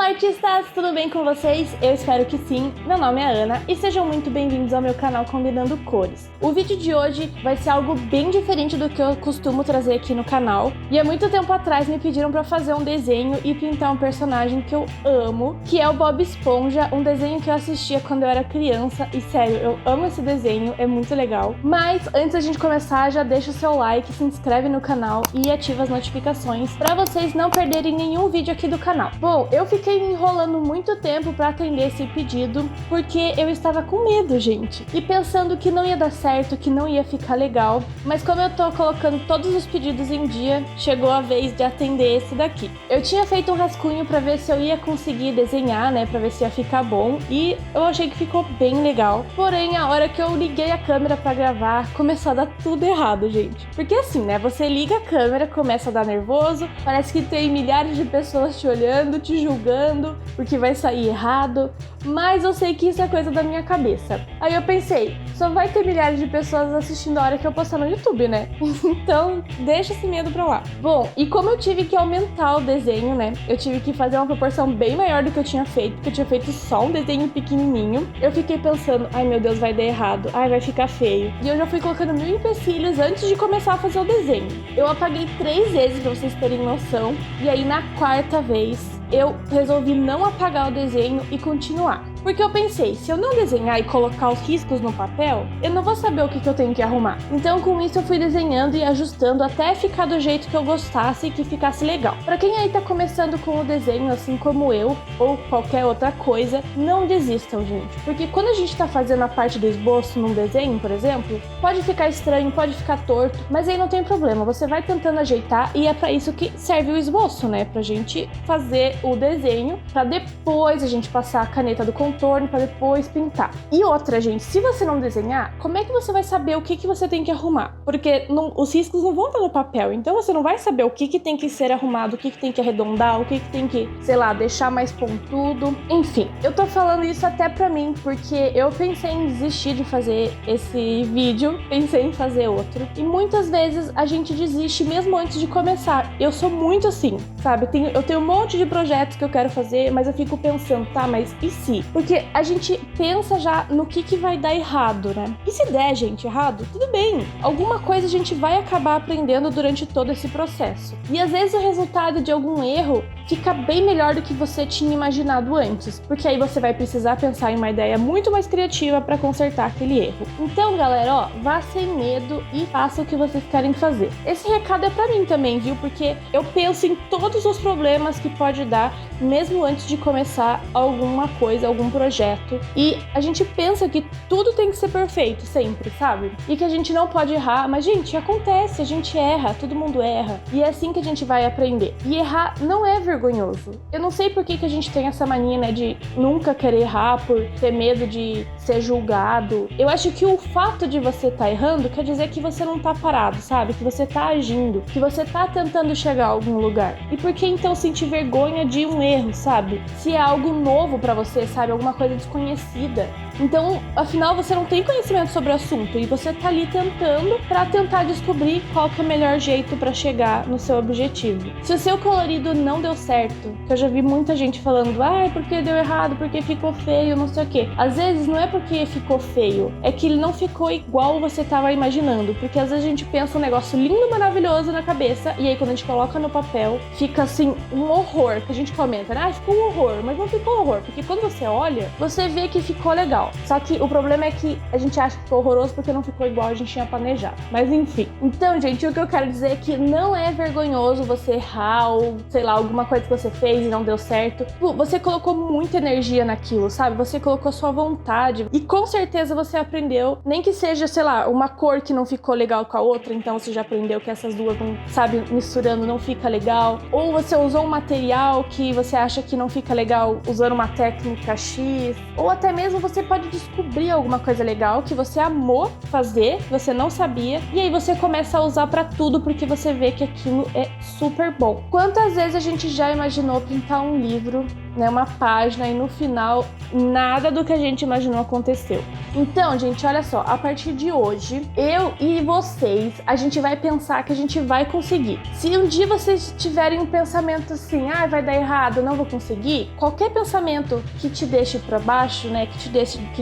Olá, artistas! Tudo bem com vocês? Eu espero que sim. Meu nome é Ana e sejam muito bem-vindos ao meu canal Combinando Cores. O vídeo de hoje vai ser algo bem diferente do que eu costumo trazer aqui no canal. E há muito tempo atrás me pediram para fazer um desenho e pintar um personagem que eu amo, que é o Bob Esponja, um desenho que eu assistia quando eu era criança. E sério, eu amo esse desenho, é muito legal. Mas antes da gente começar, já deixa o seu like, se inscreve no canal e ativa as notificações para vocês não perderem nenhum vídeo aqui do canal. Bom, eu fiquei me enrolando muito tempo para atender esse pedido porque eu estava com medo, gente, e pensando que não ia dar certo, que não ia ficar legal. Mas como eu tô colocando todos os pedidos em dia, chegou a vez de atender esse daqui. Eu tinha feito um rascunho para ver se eu ia conseguir desenhar, né, para ver se ia ficar bom, e eu achei que ficou bem legal. Porém, a hora que eu liguei a câmera para gravar, começou a dar tudo errado, gente. Porque assim, né, você liga a câmera, começa a dar nervoso, parece que tem milhares de pessoas te olhando, te julgando, porque vai sair errado, mas eu sei que isso é coisa da minha cabeça. Aí eu pensei, só vai ter milhares de pessoas assistindo a hora que eu postar no YouTube, né? Então, deixa esse medo pra lá. Bom, e como eu tive que aumentar o desenho, né? Eu tive que fazer uma proporção bem maior do que eu tinha feito, porque eu tinha feito só um desenho pequenininho. Eu fiquei pensando, ai meu Deus, vai dar errado, ai vai ficar feio. E eu já fui colocando mil empecilhos antes de começar a fazer o desenho. Eu apaguei 3 vezes pra vocês terem noção, e aí na quarta vez eu resolvi não apagar o desenho e continuar. Porque eu pensei, se eu não desenhar e colocar os riscos no papel, eu não vou saber o que eu tenho que arrumar. Então com isso eu fui desenhando e ajustando até ficar do jeito que eu gostasse e que ficasse legal. Pra quem aí tá começando com o desenho, assim como eu, ou qualquer outra coisa, não desistam, gente. Porque quando a gente tá fazendo a parte do esboço num desenho, por exemplo, pode ficar estranho, pode ficar torto, mas aí não tem problema, você vai tentando ajeitar e é pra isso que serve o esboço, né? Pra gente fazer o desenho, pra depois a gente passar a caneta do contorno para depois pintar. E outra, gente, se você não desenhar, como é que você vai saber o que você tem que arrumar? Porque os riscos não vão estar no papel, então você não vai saber o que tem que ser arrumado, o que tem que arredondar, o que tem que, sei lá, deixar mais pontudo. Enfim, eu tô falando isso até pra mim, porque eu pensei em desistir de fazer esse vídeo, pensei em fazer outro. E muitas vezes a gente desiste mesmo antes de começar. Eu sou muito assim, sabe? Eu tenho um monte de projetos que eu quero fazer, mas eu fico pensando, tá, mas e se? Porque a gente pensa já no que vai dar errado, né? E se der, gente, errado, tudo bem. Alguma coisa a gente vai acabar aprendendo durante todo esse processo. E às vezes o resultado de algum erro fica bem melhor do que você tinha imaginado antes, porque aí você vai precisar pensar em uma ideia muito mais criativa para consertar aquele erro. Então, galera, ó, vá sem medo e faça o que vocês querem fazer. Esse recado é pra mim também, viu? Porque eu penso em todos os problemas que pode dar, mesmo antes de começar alguma coisa, algum projeto. E a gente pensa que tudo tem que ser perfeito sempre, sabe? E que a gente não pode errar, mas, gente, acontece, a gente erra, todo mundo erra. E é assim que a gente vai aprender. E errar não é vergonhoso. Eu não sei por que a gente tem essa mania, né, de nunca querer errar por ter medo de ser julgado. Eu acho que o fato de você estar errando quer dizer que você não tá parado, sabe? Que você tá agindo, que você tá tentando chegar a algum lugar. E por que então sentir vergonha de um erro, sabe? Se é algo novo pra você, sabe? Alguma coisa desconhecida. Então, afinal, você não tem conhecimento sobre o assunto e você tá ali tentando pra tentar descobrir qual que é o melhor jeito pra chegar no seu objetivo. Se o seu colorido não deu certo, que eu já vi muita gente falando, ai, porque deu errado, porque ficou feio, não sei o quê. Às vezes não é porque ficou feio, é que ele não ficou igual você tava imaginando, porque às vezes a gente pensa um negócio lindo, maravilhoso na cabeça e aí quando a gente coloca no papel, fica assim um horror, que a gente comenta, né? Ah, ficou um horror, mas não ficou horror, porque quando você olha, você vê que ficou legal. Só que o problema é que a gente acha que ficou horroroso porque não ficou igual a gente tinha planejado. Mas enfim. Então, gente, o que eu quero dizer é que não é vergonhoso você errar ou, sei lá, alguma coisa que você fez e não deu certo. Você colocou muita energia naquilo, sabe? Você colocou sua vontade e com certeza você aprendeu, nem que seja, sei lá, uma cor que não ficou legal com a outra, então você já aprendeu que essas duas, não, sabe, misturando não fica legal. Ou você usou um material que você acha que não fica legal usando uma técnica X. Ou até mesmo você pode pode descobrir alguma coisa legal que você amou fazer, que você não sabia, e aí você começa a usar pra tudo porque você vê que aquilo é super bom. Quantas vezes a gente já imaginou pintar um livro, né, uma página, e no final nada do que a gente imaginou aconteceu? Então, gente, olha só, a partir de hoje, eu e vocês, a gente vai pensar que a gente vai conseguir. Se um dia vocês tiverem um pensamento assim, vai dar errado, não vou conseguir, qualquer pensamento que te deixe pra baixo, né, que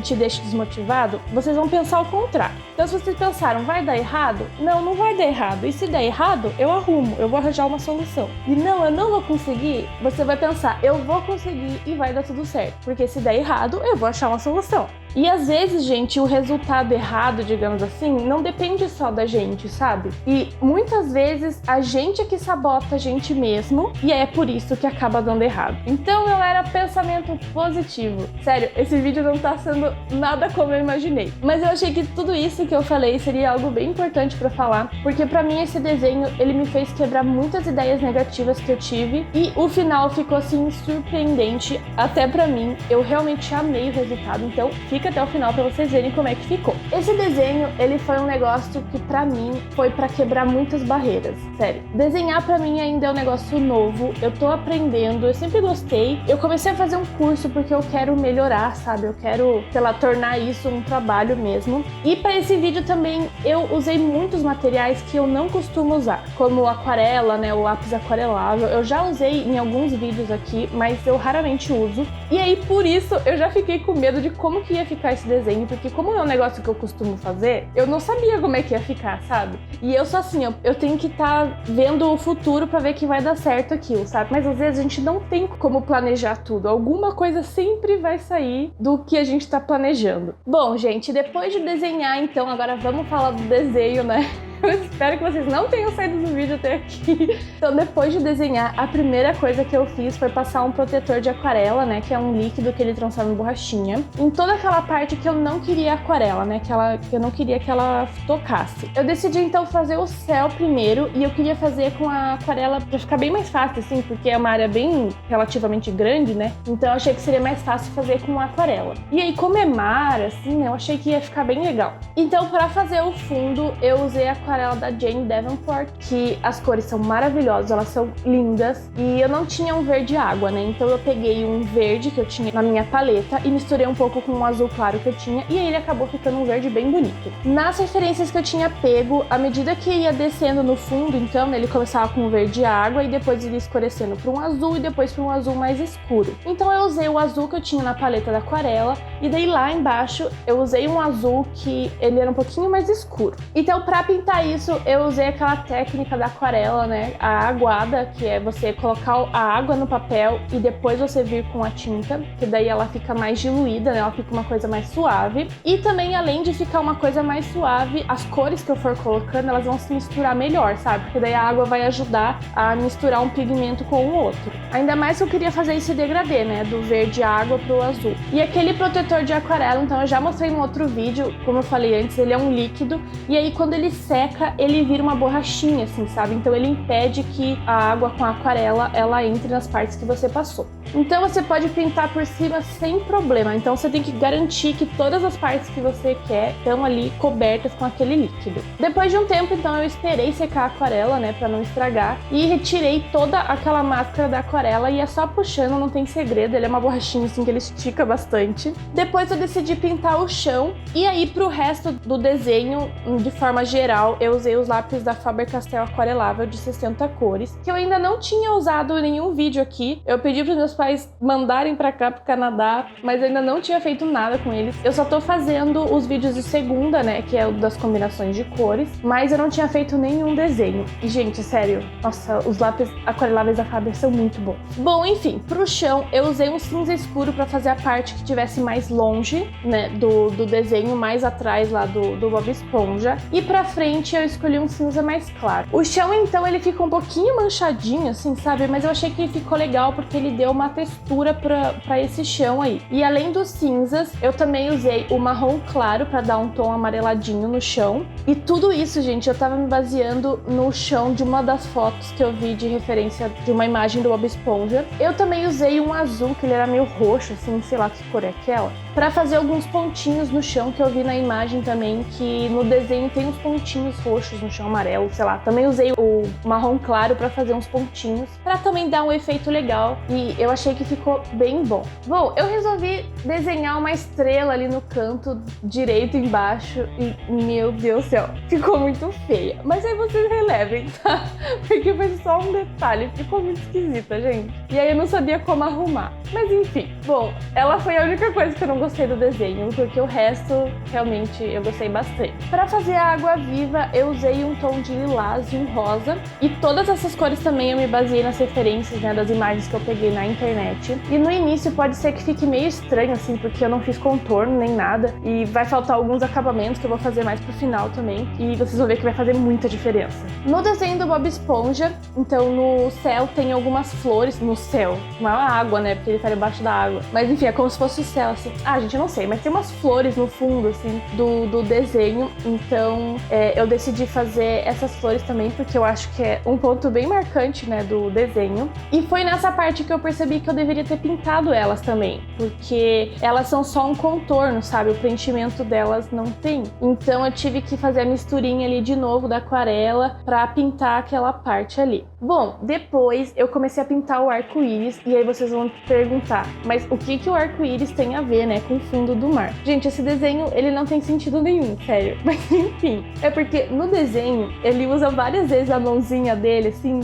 te deixe desmotivado, vocês vão pensar o contrário. Então, se vocês pensaram, vai dar errado? Não vai dar errado. E se der errado, eu arrumo, eu vou arranjar uma solução. E não, eu não vou conseguir, você vai pensar, eu vou conseguir e vai dar tudo certo. Porque se der errado, eu vou achar uma solução. E às vezes, gente, o resultado errado, digamos assim, não depende só da gente, sabe? E muitas vezes a gente é que sabota a gente mesmo, e é por isso que acaba dando errado. Então, galera, pensamento positivo. Sério, esse vídeo não tá sendo nada como eu imaginei. Mas eu achei que tudo isso que eu falei seria algo bem importante pra falar, porque pra mim esse desenho, ele me fez quebrar muitas ideias negativas que eu tive, e o final ficou assim surpreendente, até pra mim. Eu realmente amei o resultado, então fica até o final pra vocês verem como é que ficou. Esse desenho, ele foi um negócio que pra mim foi pra quebrar muitas barreiras, sério. Desenhar pra mim ainda é um negócio novo, eu tô aprendendo, eu sempre gostei. Eu comecei a fazer um curso porque eu quero melhorar, sabe? Eu quero, sei lá, tornar isso um trabalho mesmo. E pra esse vídeo também eu usei muitos materiais que eu não costumo usar, como aquarela, né, o lápis aquarelável. Eu já usei em alguns vídeos aqui, mas eu raramente uso. E aí, por isso, eu já fiquei com medo de como que ia ficar esse desenho, porque como é um negócio que eu costumo fazer, eu não sabia como é que ia ficar, sabe? E eu sou assim, eu tenho que estar vendo o futuro pra ver que vai dar certo aquilo, sabe? Mas às vezes a gente não tem como planejar tudo. Alguma coisa sempre vai sair do que a gente tá planejando. Bom, gente, depois de desenhar, então, agora vamos falar do desenho, né? Eu espero que vocês não tenham saído do vídeo até aqui. Então, depois de desenhar, a primeira coisa que eu fiz foi passar um protetor de aquarela, né? Que é um líquido que ele transforma em borrachinha, em toda aquela parte que eu não queria aquarela, né? Que eu não queria que ela tocasse. Eu decidi, então, fazer o céu primeiro, e eu queria fazer com a aquarela pra ficar bem mais fácil, assim, porque é uma área bem relativamente grande, né? Então, eu achei que seria mais fácil fazer com a aquarela. E aí, como é mar, assim, né? Eu achei que ia ficar bem legal. Então, pra fazer o fundo, eu usei a aquarela da Jane Davenport, que as cores são maravilhosas, elas são lindas, e eu não tinha um verde água, né? Então eu peguei um verde que eu tinha na minha paleta e misturei um pouco com um azul claro que eu tinha, e aí ele acabou ficando um verde bem bonito. Nas referências que eu tinha pego, à medida que ia descendo no fundo, então, ele começava com um verde água e depois ele ia escurecendo para um azul e depois para um azul mais escuro. Então eu usei o azul que eu tinha na paleta da aquarela, e daí lá embaixo eu usei um azul que ele era um pouquinho mais escuro. Então, para pintar isso, eu usei aquela técnica da aquarela, né? A aguada, que é você colocar a água no papel e depois você vir com a tinta, que daí ela fica mais diluída, né? Ela fica uma coisa mais suave. E também, além de ficar uma coisa mais suave, as cores que eu for colocando, elas vão se misturar melhor, sabe? Porque daí a água vai ajudar a misturar um pigmento com o outro. Ainda mais que eu queria fazer esse degradê, né? Do verde água pro azul. E aquele protetor de aquarela, então, eu já mostrei em outro vídeo, como eu falei antes, ele é um líquido, e aí quando ele seca, ele vira uma borrachinha, assim, sabe? Então ele impede que a água com a aquarela, ela entre nas partes que você passou. Então você pode pintar por cima sem problema. Então você tem que garantir que todas as partes que você quer estão ali cobertas com aquele líquido. Depois de um tempo, então, eu esperei secar a aquarela, né, pra não estragar, e retirei toda aquela máscara da aquarela, e é só puxando, não tem segredo, ele é uma borrachinha assim que ele estica bastante. Depois eu decidi pintar o chão, e aí pro resto do desenho, de forma geral, eu usei os lápis da Faber-Castell aquarelável de 60 cores, que eu ainda não tinha usado em nenhum vídeo aqui. Eu pedi para os meus pais mandarem para cá, pro Canadá, mas ainda não tinha feito nada com eles. Eu só tô fazendo os vídeos de segunda, né, que é o das combinações de cores, mas eu não tinha feito nenhum desenho. E, gente, sério, nossa, os lápis aquareláveis da Faber são muito bons. Bom, enfim, pro chão eu usei um cinza escuro para fazer a parte que tivesse mais longe, né, do desenho, mais atrás lá do Bob Esponja. E pra frente Inicialmente eu escolhi um cinza mais claro. O chão, então, ele fica um pouquinho manchadinho, assim, sabe? Mas eu achei que ele ficou legal porque ele deu uma textura pra esse chão aí. E além dos cinzas, eu também usei o marrom claro pra dar um tom amareladinho no chão. E tudo isso, gente, eu tava me baseando no chão de uma das fotos que eu vi de referência de uma imagem do Bob Esponja. Eu também usei um azul, que ele era meio roxo, assim, sei lá que cor é aquela, pra fazer alguns pontinhos no chão que eu vi na imagem também, que no desenho tem uns pontinhos roxos no chão amarelo, sei lá. Também usei o marrom claro pra fazer uns pontinhos, pra também dar um efeito legal, e eu achei que ficou bem bom. Bom, eu resolvi desenhar uma estrela ali no canto direito embaixo e, meu Deus do céu, ficou muito feia. Mas aí vocês relevem, tá? Porque foi só um detalhe, ficou muito esquisita, gente. E aí eu não sabia como arrumar. Mas enfim, bom, ela foi a única coisa que eu não gostei do desenho, porque o resto, realmente, eu gostei bastante. Para fazer a água viva, eu usei um tom de lilás e um rosa. E todas essas cores também eu me baseei nas referências, né, das imagens que eu peguei na internet. E no início pode ser que fique meio estranho, assim, porque eu não fiz contorno nem nada. E vai faltar alguns acabamentos que eu vou fazer mais pro final também. E vocês vão ver que vai fazer muita diferença. No desenho do Bob Esponja, então no céu tem algumas flores. No céu, não é a água, né, porque ele tá debaixo da água. Mas enfim, é como se fosse o céu, assim. Ah, gente, eu não sei, mas tem umas flores no fundo, assim, do desenho. Então, eu decidi fazer essas flores também, porque eu acho que é um ponto bem marcante, né, do desenho. E foi nessa parte que eu percebi que eu deveria ter pintado elas também, porque elas são só um contorno, sabe? O preenchimento delas não tem. Então, eu tive que fazer a misturinha ali de novo da aquarela pra pintar aquela parte ali. Bom, depois eu comecei a pintar o arco-íris, e aí vocês vão perguntar, mas o que o arco-íris tem a ver, né, com o fundo do mar? Gente, esse desenho, ele não tem sentido nenhum, sério. Mas enfim, é porque no desenho, ele usa várias vezes a mãozinha dele, assim,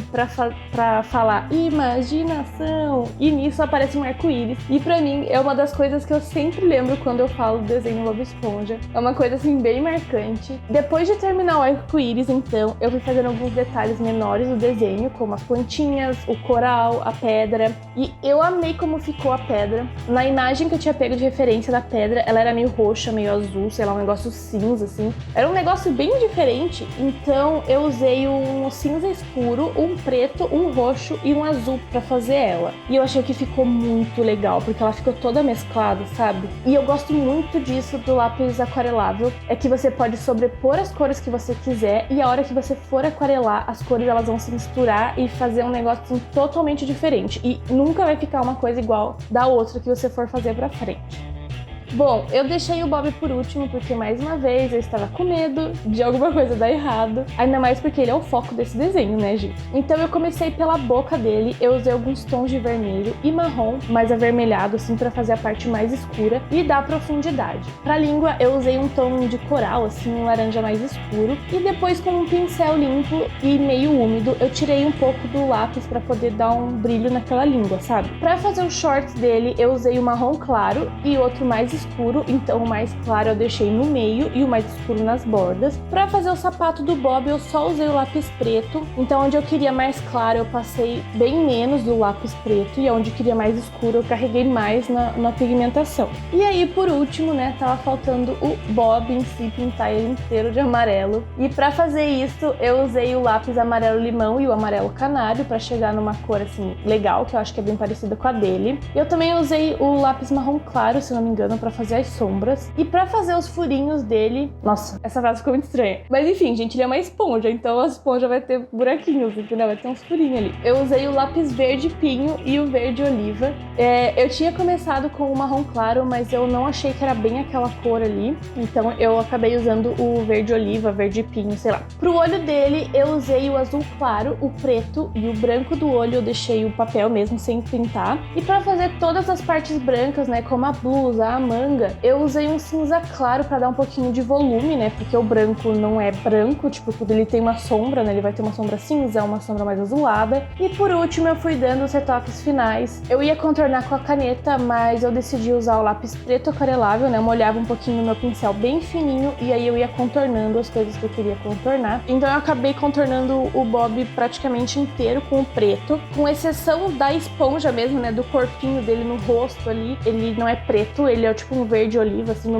pra falar imaginação. E nisso aparece um arco-íris. E pra mim, é uma das coisas que eu sempre lembro quando eu falo do desenho Bob Esponja. É uma coisa, assim, bem marcante. Depois de terminar o arco-íris, então, eu fui fazendo alguns detalhes menores do desenho, como as plantinhas, o coral, a pedra. E eu amei como ficou a pedra. Na imagem que eu tinha pego de referência da pedra, ela era meio roxa, meio azul, sei lá, um negócio cinza, assim. Era um negócio bem diferente, então eu usei um cinza escuro, um preto, um roxo e um azul pra fazer ela. E eu achei que ficou muito legal, porque ela ficou toda mesclada, sabe? E eu gosto muito disso do lápis aquarelável, é que você pode sobrepor as cores que você quiser, e a hora que você for aquarelar, as cores elas vão se misturar e fazer um negócio assim, totalmente diferente. E nunca vai ficar uma coisa igual da outra que você for fazer pra frente. Bom, eu deixei o Bob por último porque, mais uma vez, eu estava com medo de alguma coisa dar errado. Ainda mais porque ele é o foco desse desenho, né, gente? Então eu comecei pela boca dele, eu usei alguns tons de vermelho e marrom, mais avermelhado, assim, pra fazer a parte mais escura e dar profundidade. Pra língua, eu usei um tom de coral, assim, um laranja mais escuro. E depois, com um pincel limpo e meio úmido, eu tirei um pouco do lápis pra poder dar um brilho naquela língua, sabe? Pra fazer os shorts dele, eu usei o marrom claro e outro mais escuro, então o mais claro eu deixei no meio e o mais escuro nas bordas. Pra fazer o sapato do Bob eu só usei o lápis preto, então onde eu queria mais claro eu passei bem menos do lápis preto e onde eu queria mais escuro eu carreguei mais na pigmentação. E aí por último, né, tava faltando o Bob em si, pintar ele inteiro de amarelo. E pra fazer isso eu usei o lápis amarelo limão e o amarelo canário pra chegar numa cor assim legal, que eu acho que é bem parecida com a dele. Eu também usei o lápis marrom claro, se não me engano, pra fazer as sombras. E pra fazer os furinhos dele... Nossa, essa frase ficou muito estranha. Mas enfim, gente, ele é uma esponja, então a esponja vai ter buraquinhos, entendeu? Vai ter uns furinhos ali. Eu usei o lápis verde pinho e o verde oliva. Eu tinha começado com o marrom claro, mas eu não achei que era bem aquela cor ali. Então eu acabei usando o verde oliva, verde pinho, sei lá. Pro olho dele, eu usei o azul claro, o preto e o branco do olho eu deixei o papel mesmo, sem pintar. E pra fazer todas as partes brancas, né, como a blusa, a manga, eu usei um cinza claro pra dar um pouquinho de volume, né, porque o branco não é branco, tipo, quando ele tem uma sombra, né, ele vai ter uma sombra cinza, uma sombra mais azulada. E por último eu fui dando os retoques finais. Eu ia contornar com a caneta, mas eu decidi usar o lápis preto aquarelável, né, eu molhava um pouquinho no meu pincel bem fininho e aí eu ia contornando as coisas que eu queria contornar. Então eu acabei contornando o Bob praticamente inteiro com o preto, com exceção da esponja mesmo, né, do corpinho dele no rosto ali. Ele não é preto, ele é tipo tipo um verde oliva, assim,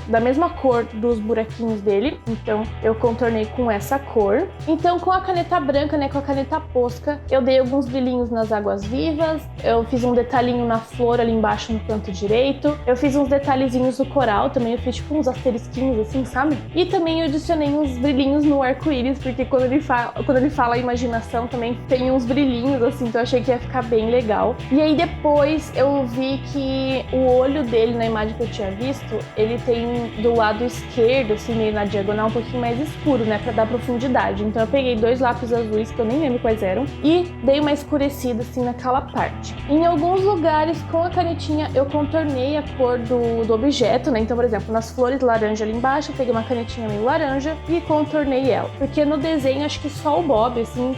da mesma cor dos buraquinhos dele. Então eu contornei com essa cor. Então com a caneta branca, né, com a caneta posca, eu dei alguns brilhinhos nas águas vivas, eu fiz um detalhinho na flor ali embaixo no canto direito, eu fiz uns detalhezinhos no coral também, eu fiz tipo uns asterisquinhos assim, sabe? E também eu adicionei uns brilhinhos no arco-íris, porque quando ele fala a imaginação também tem uns brilhinhos assim, então eu achei que ia ficar bem legal. E aí depois eu vi que o olho dele na imagem que eu tinha visto, ele tem do lado esquerdo, assim, meio na diagonal, um pouquinho mais escuro, né, pra dar profundidade. Então eu peguei 2 lápis azuis, que eu nem lembro quais eram, e dei uma escurecida, assim, naquela parte. Em alguns lugares, com a canetinha, eu contornei a cor do objeto, né, então, por exemplo, nas flores laranja ali embaixo, eu peguei uma canetinha meio laranja e contornei ela. Porque no desenho, acho que só o Bob, assim,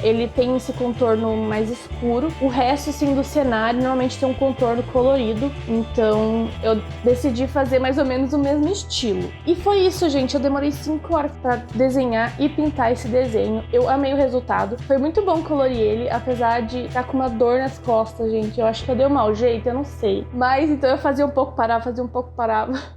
ele tem esse contorno mais escuro. O resto, assim, do cenário, normalmente tem um contorno colorido. Então, eu decidi fazer mais ou menos o mesmo estilo. E foi isso, gente. Eu demorei 5 horas pra desenhar e pintar esse desenho. Eu amei o resultado. Foi muito bom colorir ele, apesar de estar com uma dor nas costas, gente. Eu acho que eu dei um mau jeito, eu não sei. Mas, então, eu fazia um pouco, parava.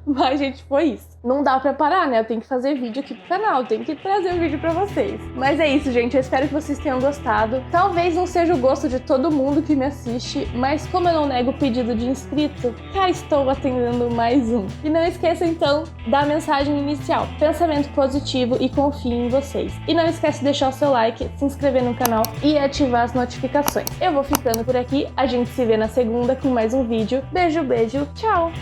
Mas, gente, foi isso. Não dá pra parar, né? Eu tenho que fazer vídeo aqui pro canal, eu tenho que trazer um vídeo pra vocês. Mas é isso, gente. Eu espero que vocês tenham gostado. Talvez não seja o gosto de todo mundo que me assiste, mas como eu não nego o pedido de inscrito, cá estou atendendo mais um. E não esqueça, então, da mensagem inicial. Pensamento positivo e confie em vocês. E não esquece de deixar o seu like, se inscrever no canal e ativar as notificações. Eu vou ficando por aqui. A gente se vê na segunda com mais um vídeo. Beijo, beijo. Tchau!